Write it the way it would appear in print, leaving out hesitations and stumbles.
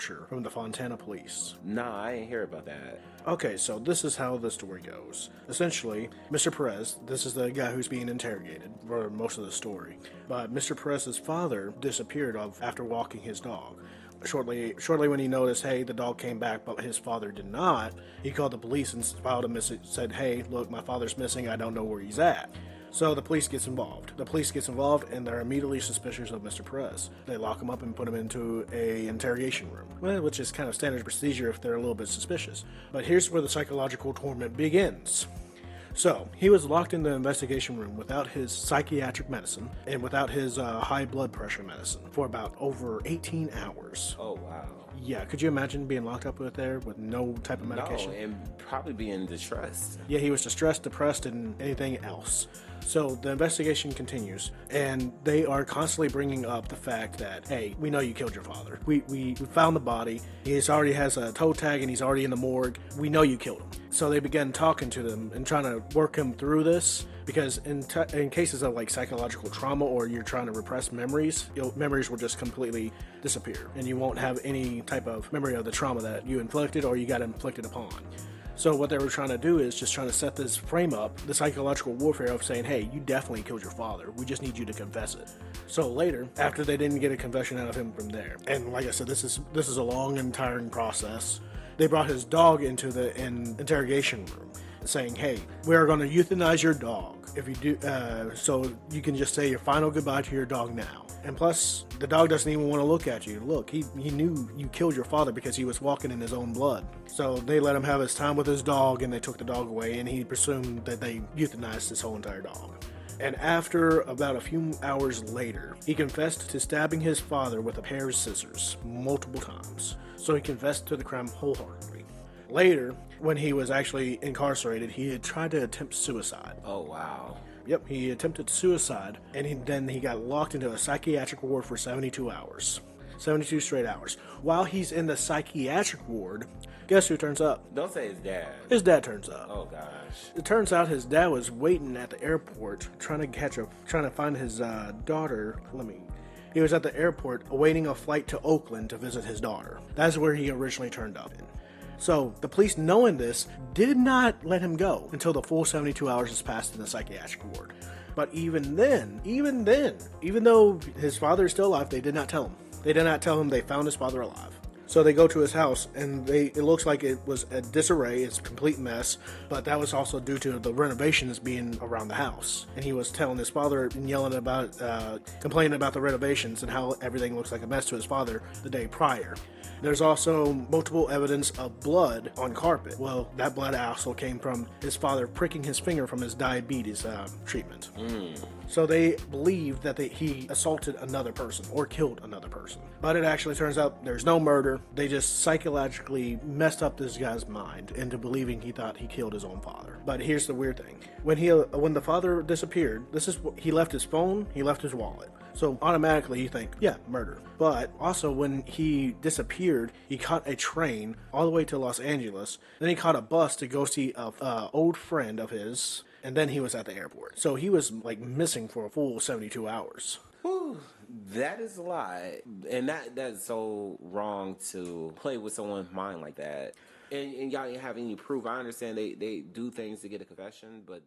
from the Fontana police. Nah, I ain't hear about that. Okay, so this is how the story goes. Essentially, Mr. Perez, this is the guy who's being interrogated for most of the story, but Mr. Perez's father disappeared after walking his dog. Shortly when he noticed, hey, the dog came back, but his father did not, he called the police and filed a message, said, hey, look, my father's missing, I don't know where he's at. So the police gets involved. And they're immediately suspicious of Mr. Perez. They lock him up and put him into a interrogation room, which is kind of standard procedure if they're a little bit suspicious. But here's where the psychological torment begins. So, he was locked in the investigation room without his psychiatric medicine and without his high blood pressure medicine for about over 18 hours. Oh, wow. Yeah, could you imagine being locked up there with no type of medication? No, and probably being distressed. Yeah, he was distressed, depressed, and anything else. So the investigation continues, and they are constantly bringing up the fact that, hey, we know you killed your father. We found the body. He already has a toe tag, and he's already in the morgue. We know you killed him. So they began talking to them and trying to work him through this, because in cases of like psychological trauma or you're trying to repress memories, memories will just completely disappear, and you won't have any type of memory of the trauma that you inflicted or you got inflicted upon. So what they were trying to do is just trying to set this frame up, the psychological warfare of saying, hey, you definitely killed your father. We just need you to confess it. So later, after they didn't get a confession out of him from there, and like I said, this is a long and tiring process, they brought his dog into the interrogation room, saying, hey, we're going to euthanize your dog. If you do, so you can just say your final goodbye to your dog now. And plus, the dog doesn't even want to look at you. Look, he knew you killed your father because he was walking in his own blood. So they let him have his time with his dog, and they took the dog away, and he presumed that they euthanized his whole entire dog. And after about a few hours later, he confessed to stabbing his father with a pair of scissors multiple times. So he confessed to the crime wholeheartedly. Later, when he was actually incarcerated, he had tried to attempt suicide. Oh, wow. Yep, he attempted suicide, and then he got locked into a psychiatric ward for 72 hours. 72 straight hours. While he's in the psychiatric ward, guess who turns up? Don't say his dad. His dad turns up. Oh, gosh. It turns out his dad was waiting at the airport, trying to find his daughter. He was at the airport awaiting a flight to Oakland to visit his daughter. That's where he originally turned up in. So the police, knowing this, did not let him go until the full 72 hours has passed in the psychiatric ward. But even then, even though his father is still alive, they did not tell him. They did not tell him they found his father alive. So they go to his house, and it looks like it was a disarray. It's a complete mess, but that was also due to the renovations being around the house. And he was telling his father and yelling about, complaining about the renovations and how everything looks like a mess to his father the day prior. There's also multiple evidence of blood on carpet. Well, that blood also came from his father pricking his finger from his diabetes treatment. So they believe that he assaulted another person or killed another person. But it actually turns out there's no murder. They just psychologically messed up this guy's mind into believing he thought he killed his own father. But here's the weird thing. When the father disappeared, he left his phone, he left his wallet. So automatically you think, yeah, murder. But also when he disappeared, he caught a train all the way to Los Angeles. Then he caught a bus to go see an old friend of his. And then he was at the airport. So he was like missing for a full 72 hours. Whew, that is a lot. And that's so wrong to play with someone's mind like that. And y'all didn't have any proof. I understand they do things to get a confession, but